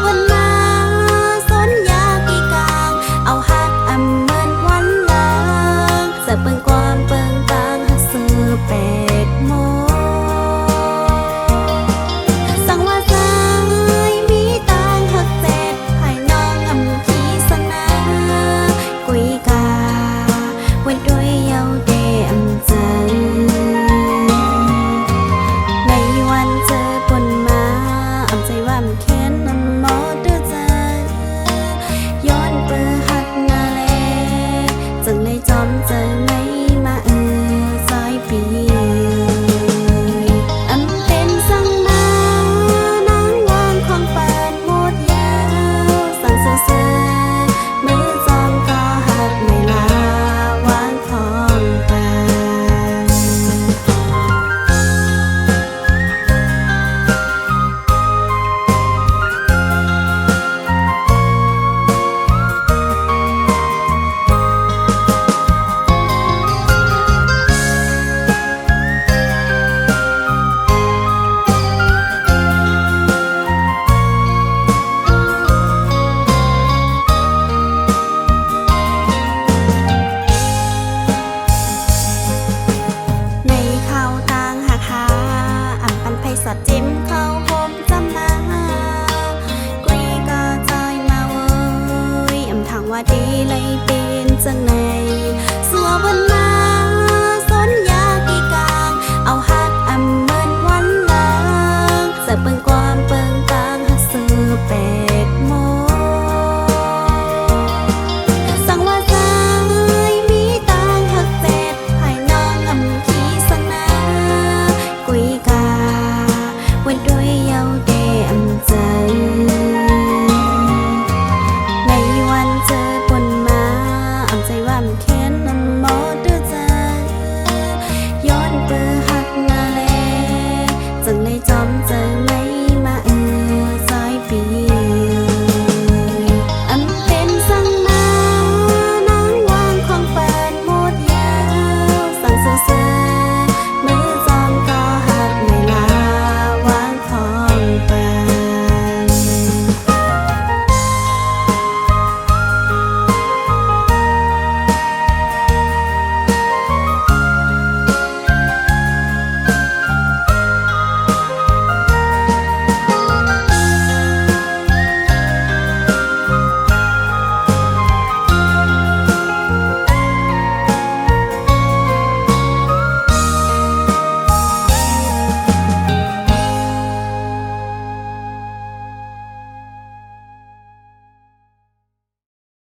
วันมาสนยากีกางเอาฮักอำเหมือนวันลางเสิร์ฟเปิงความเปิงตางฮักซื้อเป็ดโมสั่งว่าสายมีตางฮักเจ็ดภายน้องอำขีสนากุยกาไว้ด้วยเยาเดอำจันในวันเจอปนมาอำใจว่ามันแค้นนำหมอเดือใจย้อนเปิดหักนาเลจึงเลยจอมเจอไม่มาซอยปีอำเป็นสั่งมานางวางของปานหมดยาวสั่งเสือมือจอมก็หักไม่ลาวางของปาน ในข้าวตางหักหาอ่ำปันไพสัตว์จิ้มเข้าหมจำนากุยก็จอยมาเว้ยอ่ำทางว่าดีเลยเป็นจังไหนสัววันมาสนยากีกางเอาฮักอำเหมือนวันลางเสิร์ฟเปิงความเปิงตางฮักซื้อเป็